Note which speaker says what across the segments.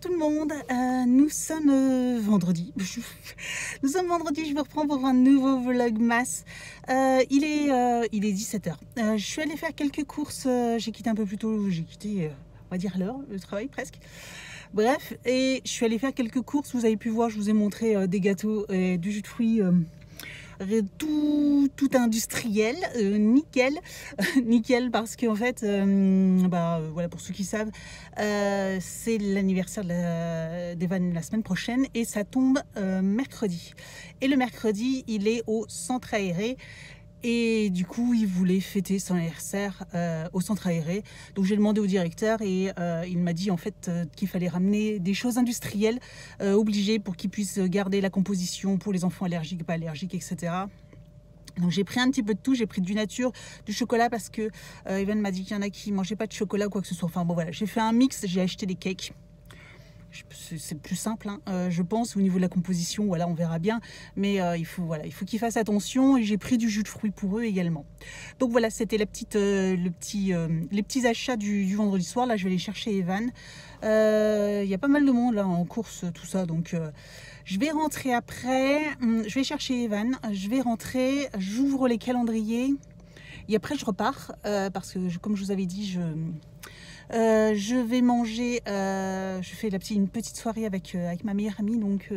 Speaker 1: tout le monde, nous sommes vendredi. Nous sommes vendredi, je vous reprends pour un nouveau vlogmas. Il est 17h. Je suis allée faire quelques courses, j'ai quitté un peu plus tôt, j'ai quitté, on va dire l'heure, le travail presque. Bref, et je suis allée faire quelques courses, vous avez pu voir, je vous ai montré des gâteaux et du jus de fruits. Tout industriel, nickel, nickel parce qu'en fait, voilà, pour ceux qui savent, c'est l'anniversaire d'Evan la semaine prochaine et ça tombe mercredi. Et le mercredi, il est au centre aéré. Et du coup, il voulait fêter son anniversaire au centre aéré. Donc j'ai demandé au directeur et il m'a dit en fait qu'il fallait ramener des choses industrielles obligées pour qu'ils puissent garder la composition pour les enfants allergiques, pas allergiques, etc. Donc j'ai pris un petit peu de tout, j'ai pris du nature, du chocolat parce que Evan m'a dit qu'il y en a qui ne mangeaient pas de chocolat ou quoi que ce soit. Enfin bon voilà, j'ai fait un mix, j'ai acheté des cakes. C'est plus simple, hein, je pense, au niveau de la composition, voilà, on verra bien. Mais il faut qu'ils fassent attention et j'ai pris du jus de fruits pour eux également. Donc voilà, c'était les petits achats du vendredi soir. Là, je vais aller chercher Evan. Il y a pas mal de monde là en course, tout ça, donc je vais rentrer après. Je vais chercher Evan, je vais rentrer, j'ouvre les calendriers et après je repars parce que comme je vous avais dit, je vais manger, je fais une petite soirée avec ma meilleure amie, donc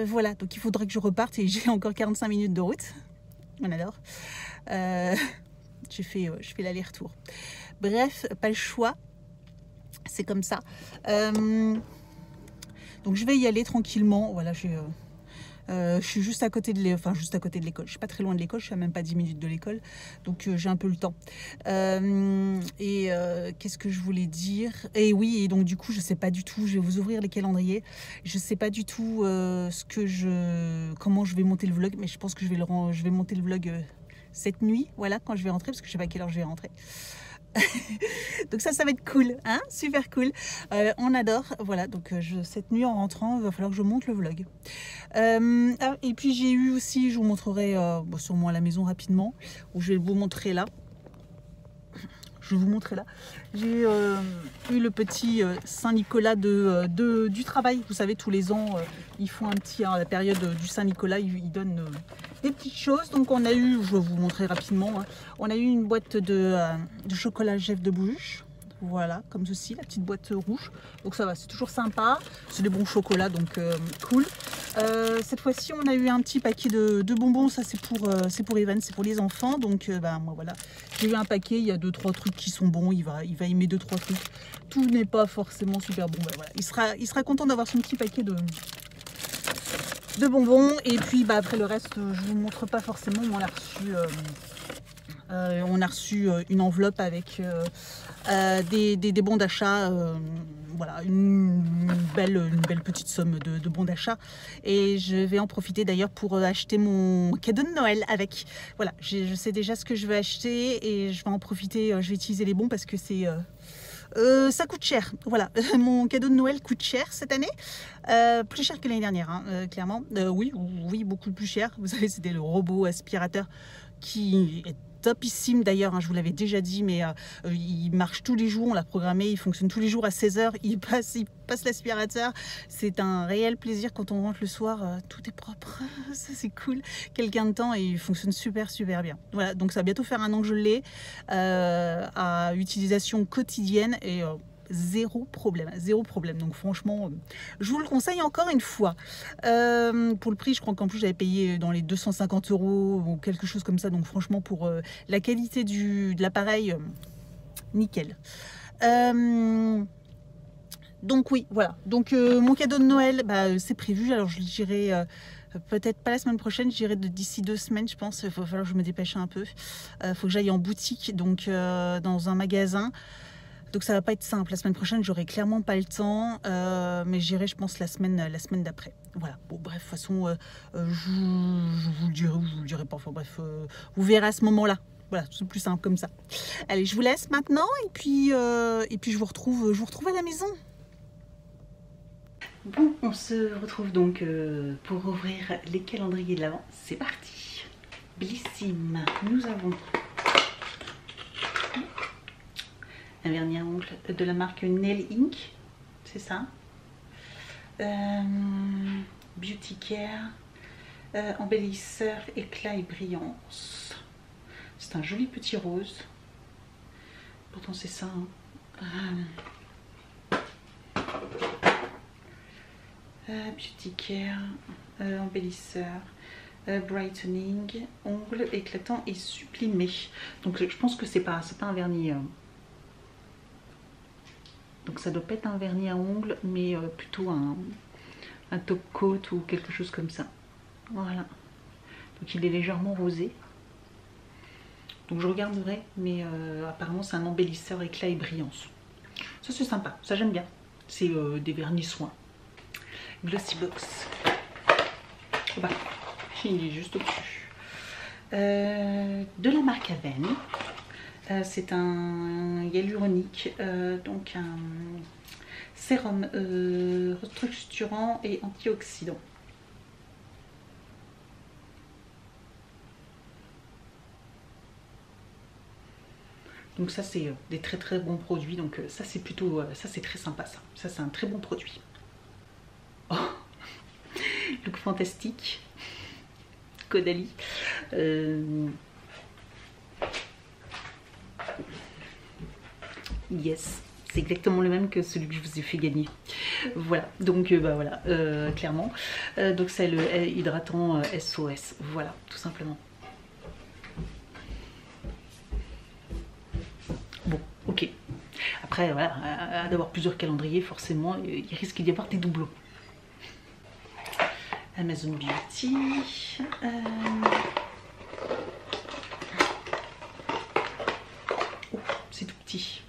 Speaker 1: voilà, donc il faudrait que je reparte et j'ai encore 45 minutes de route, on adore. Je fais l'aller-retour. Bref, pas le choix, c'est comme ça. Donc je vais y aller tranquillement, voilà, je suis juste à côté de l'école, je suis pas très loin de l'école, je suis à même pas 10 minutes de l'école, donc j'ai un peu le temps. Qu'est-ce que je voulais dire? Et oui, et donc du coup je sais pas du tout, je vais vous ouvrir les calendriers, je sais pas du tout comment je vais monter le vlog, mais je pense que je vais monter le vlog cette nuit, voilà, quand je vais rentrer, parce que je sais pas à quelle heure je vais rentrer. Donc ça va être cool, hein, super cool, on adore, voilà, donc cette nuit en rentrant, il va falloir que je monte le vlog. Et puis j'ai eu aussi, je vous montrerai sûrement à la maison rapidement, ou je vais vous montrer là. J'ai eu le petit Saint-Nicolas du travail. Vous savez, tous les ans, ils font un petit, à la période du Saint-Nicolas, ils donnent des petites choses. Donc on a eu, je vais vous montrer rapidement, hein, on a eu une boîte de chocolat Jeff de Bruges. Voilà, comme ceci, la petite boîte rouge. Donc ça va, c'est toujours sympa. C'est des bons chocolats, donc cool. Cette fois-ci, on a eu un petit paquet de bonbons. Ça, c'est pour Evan, c'est pour les enfants. Donc moi, voilà, j'ai eu un paquet. Il y a 2-3 trucs qui sont bons. Il va aimer 2-3 trucs. Tout n'est pas forcément super bon. Voilà. Il sera content d'avoir son petit paquet de bonbons. Et puis, après le reste, je vous montre pas forcément. On a reçu une enveloppe avec des bons d'achat, voilà, une belle petite somme de bons d'achat, et je vais en profiter d'ailleurs pour acheter mon cadeau de Noël avec. Voilà, je sais déjà ce que je vais acheter et je vais en profiter, je vais utiliser les bons parce que ça coûte cher. Voilà, mon cadeau de Noël coûte cher cette année, plus cher que l'année dernière, hein, clairement. Oui, beaucoup plus cher. Vous savez, c'était le robot aspirateur qui est topissime d'ailleurs, hein, je vous l'avais déjà dit, mais il marche tous les jours, on l'a programmé, il fonctionne tous les jours à 16h, il passe l'aspirateur. C'est un réel plaisir quand on rentre le soir, tout est propre, ça c'est cool, quelqu'un de temps, et il fonctionne super bien. Voilà, donc ça va bientôt faire un an que je l'ai, à utilisation quotidienne, et zéro problème. Donc franchement, je vous le conseille encore une fois. Pour le prix, je crois qu'en plus j'avais payé dans les 250 € ou quelque chose comme ça. Donc franchement, pour la qualité de l'appareil, nickel. Donc oui, voilà. Donc mon cadeau de Noël, c'est prévu. Alors je dirai peut-être pas la semaine prochaine, je dirais d'ici 2 semaines, je pense. Il va falloir que je me dépêche un peu. Faut que j'aille en boutique, donc dans un magasin. Donc ça va pas être simple. La semaine prochaine, j'aurai clairement pas le temps, mais j'irai, je pense, la semaine d'après. Voilà. Bon, bref, de toute façon, je vous le dirai ou je vous le dirai pas. Enfin bref, vous verrez à ce moment-là. Voilà, c'est plus simple comme ça. Allez, je vous laisse maintenant et puis je vous retrouve à la maison. Bon, on se retrouve donc pour ouvrir les calendriers de l'Avent. C'est parti. Bellissime. Nous avons un vernis à ongles de la marque Nail Ink. c'est ça. Beauty Care, embellisseur, éclat et brillance. C'est un joli petit rose. Pourtant c'est ça. Beauty Care, embellisseur, brightening, ongles éclatants et sublimés. Donc je pense que c'est pas un vernis. Donc ça doit pas être un vernis à ongles, mais plutôt un top coat ou quelque chose comme ça. Voilà. Donc il est légèrement rosé. Donc je regarderai, mais apparemment c'est un embellisseur éclat et brillance. Ça c'est sympa, ça j'aime bien. C'est des vernis soins. Glossy Box. Oh bah, il est juste au-dessus. De la marque Aven. C'est un hyaluronique, donc un sérum restructurant et antioxydant. Donc ça c'est des très bons produits, donc ça c'est plutôt, ça c'est très sympa ça. Ça c'est un très bon produit. Oh, look fantastique. Caudalie. Yes, c'est exactement le même que celui que je vous ai fait gagner. Voilà, donc bah voilà, clairement. Donc c'est le hydratant SOS, voilà, tout simplement. Bon, ok. Après, voilà, d'avoir plusieurs calendriers, forcément, il risque d'y avoir des doublons. Amazon Beauty. Oh, c'est tout petit.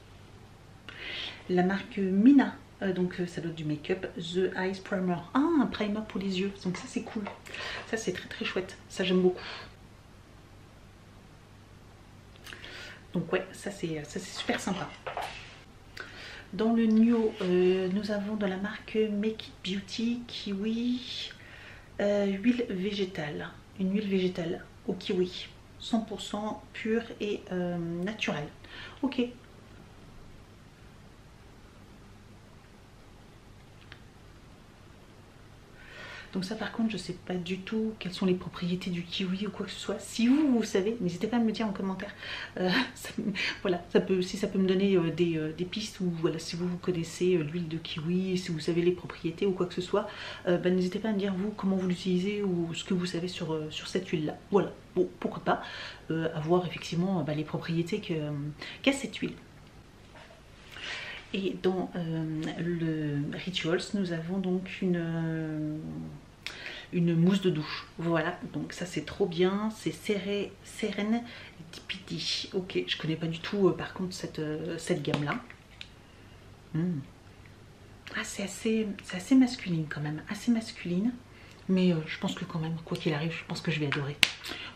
Speaker 1: La marque Mina, donc ça doit être du make-up. The Eyes Primer. Ah, un primer pour les yeux, donc ça c'est cool. Ça c'est très chouette, ça j'aime beaucoup. Donc ouais, ça c'est super sympa. Dans le Nio, nous avons de la marque Make It Beauty Kiwi huile végétale. Une huile végétale au kiwi, 100% pure et naturelle. Ok. Donc ça par contre je sais pas du tout quelles sont les propriétés du kiwi ou quoi que ce soit. Si vous savez, n'hésitez pas à me dire en commentaire. Voilà, si ça peut me donner des pistes, ou voilà, si vous connaissez l'huile de kiwi, si vous savez les propriétés ou quoi que ce soit, n'hésitez pas à me dire vous comment vous l'utilisez ou ce que vous savez sur cette huile là. Voilà, bon pourquoi pas, à voir effectivement les propriétés qu'a cette huile. Et dans le Rituals, nous avons donc une mousse de douche. Voilà, donc ça c'est trop bien. C'est Seren Dipidi. Ok, je connais pas du tout par contre cette gamme-là. Ah, c'est assez masculine quand même, assez masculine. Mais je pense que quand même, quoi qu'il arrive, je pense que je vais adorer.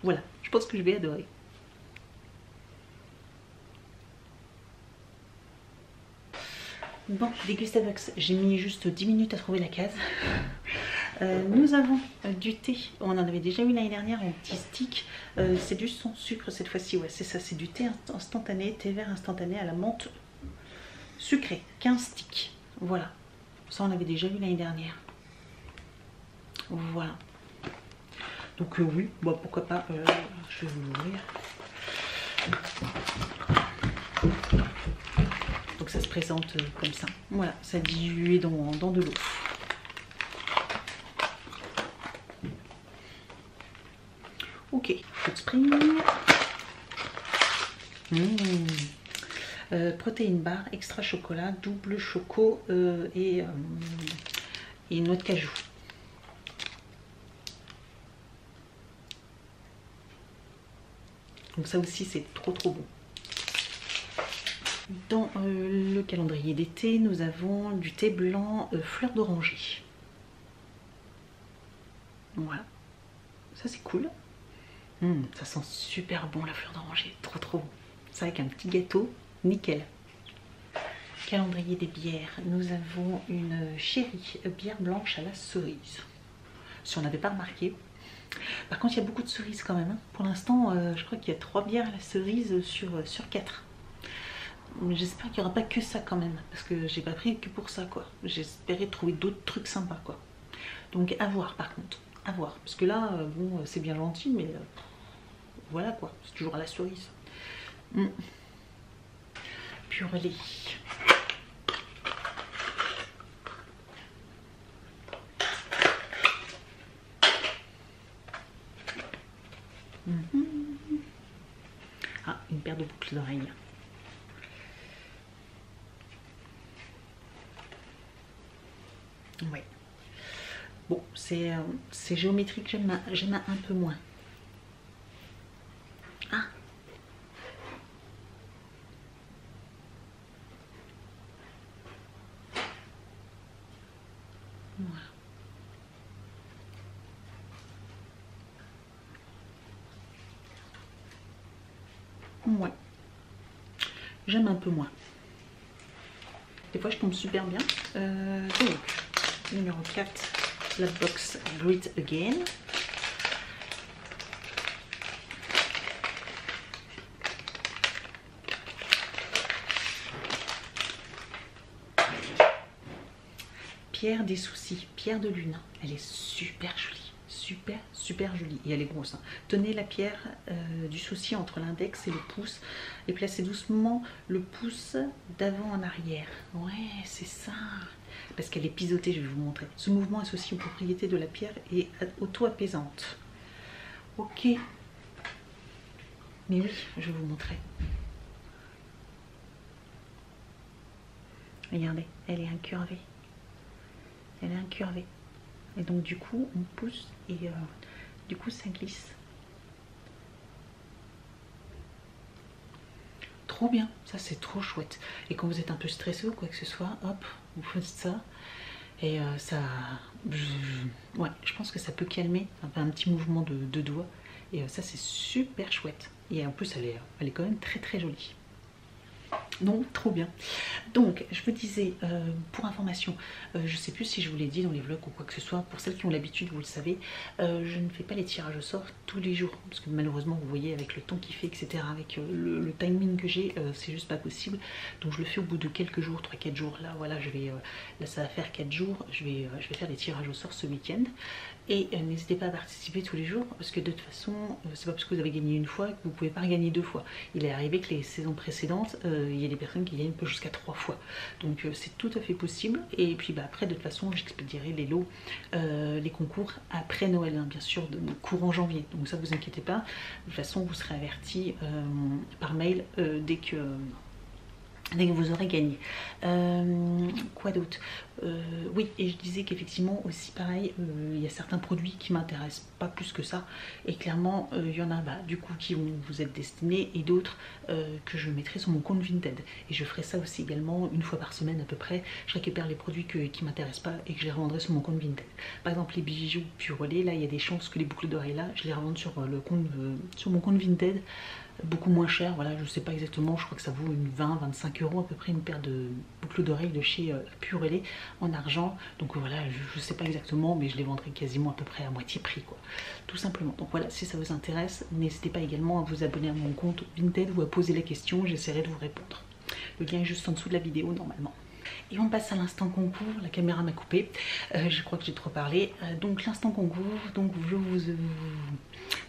Speaker 1: Voilà, je pense que je vais adorer. Bon, Degustabox, j'ai mis juste 10 minutes à trouver la case. Nous avons du thé, on en avait déjà eu l'année dernière en petit stick. C'est du sans sucre cette fois-ci, ouais c'est ça, c'est du thé instantané, thé vert instantané à la menthe sucrée, 15 sticks. Voilà, ça on avait déjà eu l'année dernière. Voilà. Donc oui, bon, pourquoi pas, je vais vous l'ouvrir. Donc ça se présente comme ça. Voilà, ça dilué dans de l'eau. Ok, Food Spring. Protéine bar, extra chocolat, double choco et noix de cajou. Donc ça aussi c'est trop bon. Dans le calendrier d'été, nous avons du thé blanc fleur d'oranger. Voilà, ça c'est cool. Ça sent super bon la fleur d'oranger, trop bon. C'est avec un petit gâteau, nickel. Calendrier des bières, nous avons une chérie bière blanche à la cerise. Si on n'avait pas remarqué. Par contre, il y a beaucoup de cerises quand même. Pour l'instant, je crois qu'il y a 3 bières à la cerise sur 4. j'espère qu'il n'y aura pas que ça quand même, parce que j'ai pas pris que pour ça quoi. J'espérais trouver d'autres trucs sympas quoi. Donc à voir par contre, à voir. Parce que là, bon, c'est bien gentil, mais voilà quoi, c'est toujours à la cerise. Purée. Ah, une paire de boucles d'oreilles. Ouais. Bon, c'est géométrique, j'aime un peu moins. Ah. Voilà. Ouais. J'aime un peu moins. Des fois, je tombe super bien. Donc, numéro 4, la box Great Again. Pierre des soucis, pierre de lune. Elle est super jolie, super jolie. Et elle est grosse. Hein. Tenez la pierre du souci entre l'index et le pouce et placez doucement le pouce d'avant en arrière. Ouais, c'est ça. Parce qu'elle est pisotée, je vais vous montrer. Ce mouvement associé aux propriétés de la pierre est auto-apaisante. Ok. Mais oui, je vais vous montrer. Regardez, elle est incurvée. Elle est incurvée. Et donc du coup, on pousse et du coup, ça glisse. Trop bien, ça c'est trop chouette. Et quand vous êtes un peu stressé ou quoi que ce soit, hop, vous faites ça. Et ça... ouais, je pense que ça peut calmer un petit mouvement de doigt. Et ça c'est super chouette. Et en plus, elle est quand même très jolie. Donc trop bien. Donc je vous disais pour information, je sais plus si je vous l'ai dit dans les vlogs ou quoi que ce soit, pour celles qui ont l'habitude, vous le savez, je ne fais pas les tirages au sort tous les jours parce que malheureusement vous voyez avec le temps qu'il fait, etc., avec le timing que j'ai, c'est juste pas possible. Donc je le fais au bout de quelques jours, 3-4 jours. Là voilà, là ça va faire 4 jours, je vais faire les tirages au sort ce week-end. Et n'hésitez pas à participer tous les jours parce que de toute façon, c'est pas parce que vous avez gagné une fois que vous pouvez pas gagner 2 fois. Il est arrivé que les saisons précédentes, il y a des personnes qui gagnent jusqu'à 3 fois. Donc c'est tout à fait possible. Et puis bah, après, de toute façon, j'expédierai les lots, les concours après Noël, hein, bien sûr, de courant janvier. Donc ça, vous inquiétez pas. De toute façon, vous serez avertis par mail dès que vous aurez gagné. Quoi d'autre? Oui, et je disais qu'effectivement aussi pareil, il y a certains produits qui m'intéressent pas plus que ça, et clairement il y en a du coup qui vont vous être destinés, et d'autres que je mettrai sur mon compte Vinted, et je ferai ça aussi également une fois par semaine à peu près. Je récupère les produits qui m'intéressent pas et que je les revendrai sur mon compte Vinted. Par exemple les bijoux Purolé, là il y a des chances que les boucles d'oreilles là, je les revende sur mon compte Vinted, beaucoup moins cher. Voilà, je sais pas exactement, je crois que ça vaut une 20-25 € à peu près, une paire de boucles d'oreilles de chez Purolé en argent. Donc voilà, je sais pas exactement, mais je les vendrai quasiment à peu près à moitié prix quoi, tout simplement. Donc voilà, si ça vous intéresse, n'hésitez pas également à vous abonner à mon compte Vinted ou à poser la question, j'essaierai de vous répondre. Le lien est juste en dessous de la vidéo normalement. Et on passe à l'instant concours. La caméra m'a coupé, je crois que j'ai trop parlé. Donc l'instant concours, donc je vous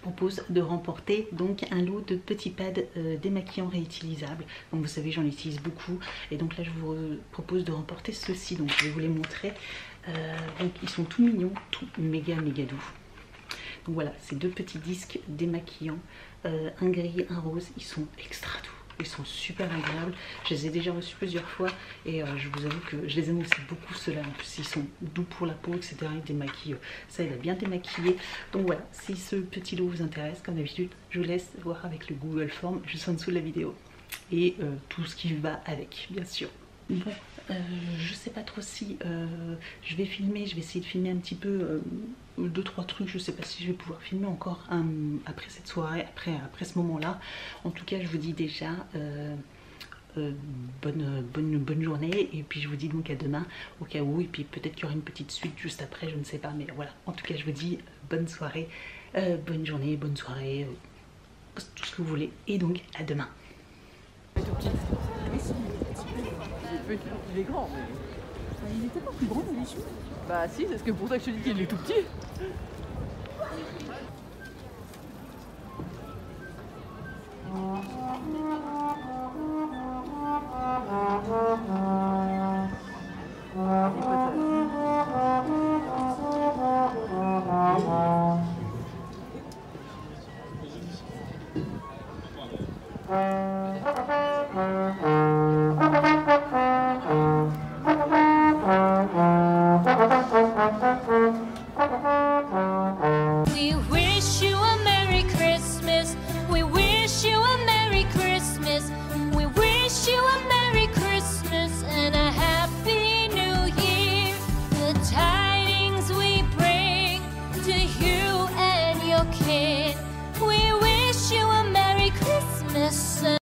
Speaker 1: propose de remporter donc un lot de petits pads démaquillants réutilisables. Donc vous savez, j'en utilise beaucoup, et donc là je vous propose de remporter ceux-ci. Donc je vais vous les montrer. Donc ils sont tout mignons, tout méga doux. Donc voilà, ces 2 petits disques démaquillants, un gris, un rose, ils sont extra doux. Ils sont super agréables, je les ai déjà reçus plusieurs fois, et je vous avoue que je les aime aussi beaucoup ceux-là. En plus ils sont doux pour la peau, etc. Ils démaquillent, ça aide à bien démaquiller. Donc voilà, si ce petit lot vous intéresse, comme d'habitude, je vous laisse voir avec le Google Form juste en dessous de la vidéo, et tout ce qui va avec, bien sûr. Bon, je sais pas trop si je vais filmer, je vais essayer de filmer un petit peu 2-3 trucs. Je sais pas si je vais pouvoir filmer encore après cette soirée, après ce moment là. En tout cas je vous dis déjà bonne journée, et puis je vous dis donc à demain au cas où, et puis peut-être qu'il y aura une petite suite juste après, je ne sais pas, mais voilà, en tout cas je vous dis bonne soirée, bonne journée, bonne soirée, tout ce que vous voulez, et donc à demain.
Speaker 2: Il est grand, mais...
Speaker 1: Il était pas plus grand d'habitude.
Speaker 2: Bah si, c'est pour ça que je te dis qu'il est tout petit.
Speaker 3: We will